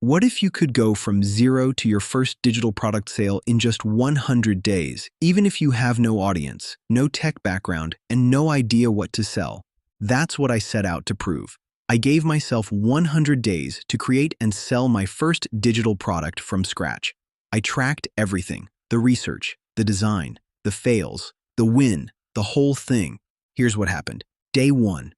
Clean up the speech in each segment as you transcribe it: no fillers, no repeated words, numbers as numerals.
What if you could go from zero to your first digital product sale in just 100 days, even if you have no audience, no tech background, and no idea what to sell? That's what I set out to prove. I gave myself 100 days to create and sell my first digital product from scratch. I tracked everything: the research, the design, the fails, the win, the whole thing. Here's what happened. Day 1.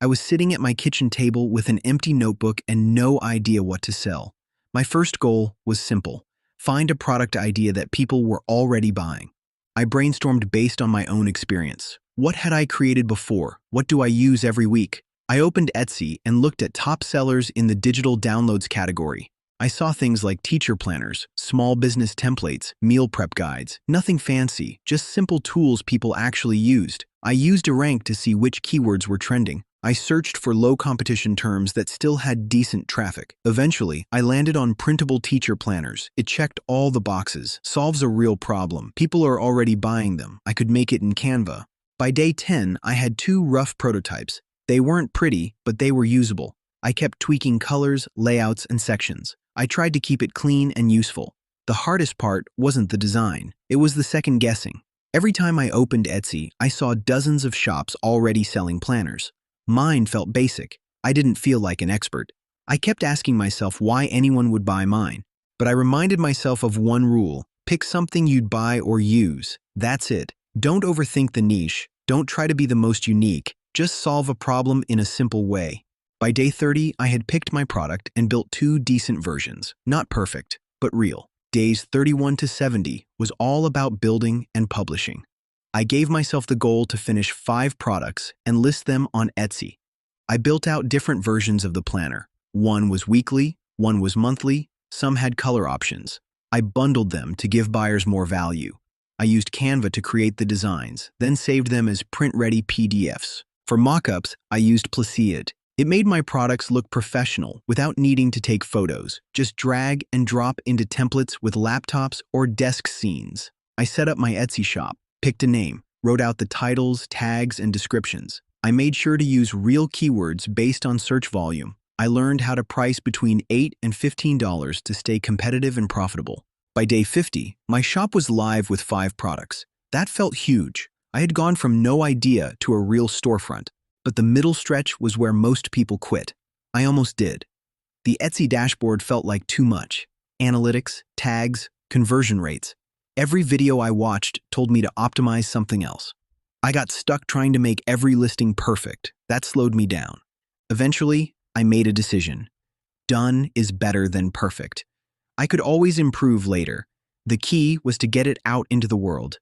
I was sitting at my kitchen table with an empty notebook and no idea what to sell. My first goal was simple: find a product idea that people were already buying. I brainstormed based on my own experience. What had I created before? What do I use every week? I opened Etsy and looked at top sellers in the digital downloads category. I saw things like teacher planners, small business templates, meal prep guides. Nothing fancy, just simple tools people actually used. I used Erank to see which keywords were trending. I searched for low-competition terms that still had decent traffic. Eventually, I landed on printable teacher planners. It checked all the boxes, solves a real problem. People are already buying them. I could make it in Canva. By day 10, I had 2 rough prototypes. They weren't pretty, but they were usable. I kept tweaking colors, layouts, and sections. I tried to keep it clean and useful. The hardest part wasn't the design. It was the second guessing. Every time I opened Etsy, I saw dozens of shops already selling planners. Mine felt basic. I didn't feel like an expert. I kept asking myself why anyone would buy mine. But I reminded myself of one rule: pick something you'd buy or use. That's it. Don't overthink the niche. Don't try to be the most unique. Just solve a problem in a simple way. By day 30, I had picked my product and built 2 decent versions. Not perfect, but real. Days 31 to 70 was all about building and publishing. I gave myself the goal to finish 5 products and list them on Etsy. I built out different versions of the planner. One was weekly, one was monthly, some had color options. I bundled them to give buyers more value. I used Canva to create the designs, then saved them as print-ready PDFs. For mock-ups, I used Placeit. It made my products look professional without needing to take photos. Just drag and drop into templates with laptops or desk scenes. I set up my Etsy shop, picked a name, wrote out the titles, tags, and descriptions. I made sure to use real keywords based on search volume. I learned how to price between $8 and $15 to stay competitive and profitable. By day 50, my shop was live with 5 products. That felt huge. I had gone from no idea to a real storefront. But the middle stretch was where most people quit. I almost did. The Etsy dashboard felt like too much. Analytics, tags, conversion rates. Every video I watched told me to optimize something else. I got stuck trying to make every listing perfect. That slowed me down. Eventually, I made a decision. Done is better than perfect. I could always improve later. The key was to get it out into the world.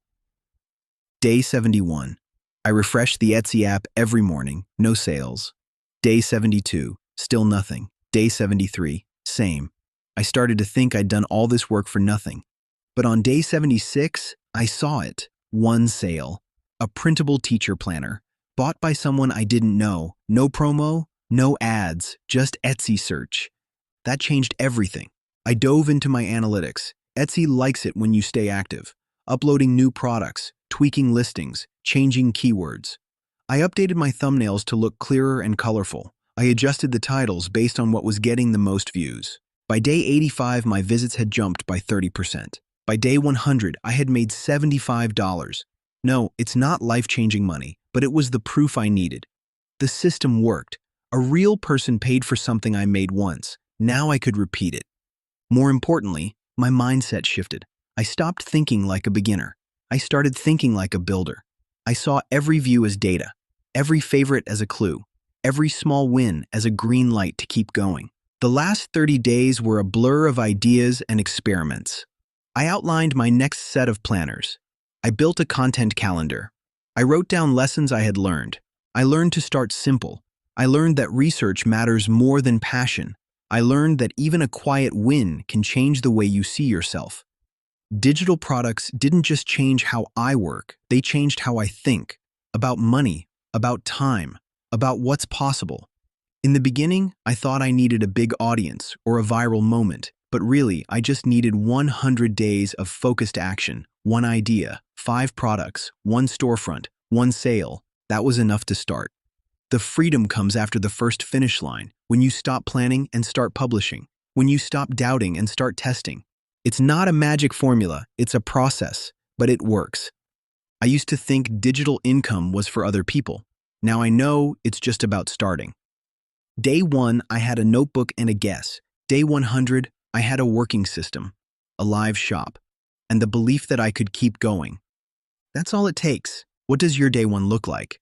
Day 71. I refreshed the Etsy app every morning, no sales. Day 72, still nothing. Day 73, same. I started to think I'd done all this work for nothing. But on day 76, I saw it. One sale. A printable teacher planner. Bought by someone I didn't know. No promo, no ads, just Etsy search. That changed everything. I dove into my analytics. Etsy likes it when you stay active. Uploading new products, tweaking listings, changing keywords. I updated my thumbnails to look clearer and colorful. I adjusted the titles based on what was getting the most views. By day 85, my visits had jumped by 30%. By day 100, I had made $75. No, it's not life-changing money, but it was the proof I needed. The system worked. A real person paid for something I made once. Now I could repeat it. More importantly, my mindset shifted. I stopped thinking like a beginner. I started thinking like a builder. I saw every view as data, every favorite as a clue, every small win as a green light to keep going. The last 30 days were a blur of ideas and experiments. I outlined my next set of planners. I built a content calendar. I wrote down lessons I had learned. I learned to start simple. I learned that research matters more than passion. I learned that even a quiet win can change the way you see yourself. Digital products didn't just change how I work, they changed how I think, about money, about time, about what's possible. In the beginning, I thought I needed a big audience or a viral moment, but really, I just needed 100 days of focused action, one idea, 5 products, 1 storefront, 1 sale. That was enough to start. The freedom comes after the first finish line, when you stop planning and start publishing. When you stop doubting and start testing. It's not a magic formula, it's a process, but it works. I used to think digital income was for other people. Now I know it's just about starting. Day 1, I had a notebook and a guess. Day 100, I had a working system, a live shop, and the belief that I could keep going. That's all it takes. What does your day 1 look like?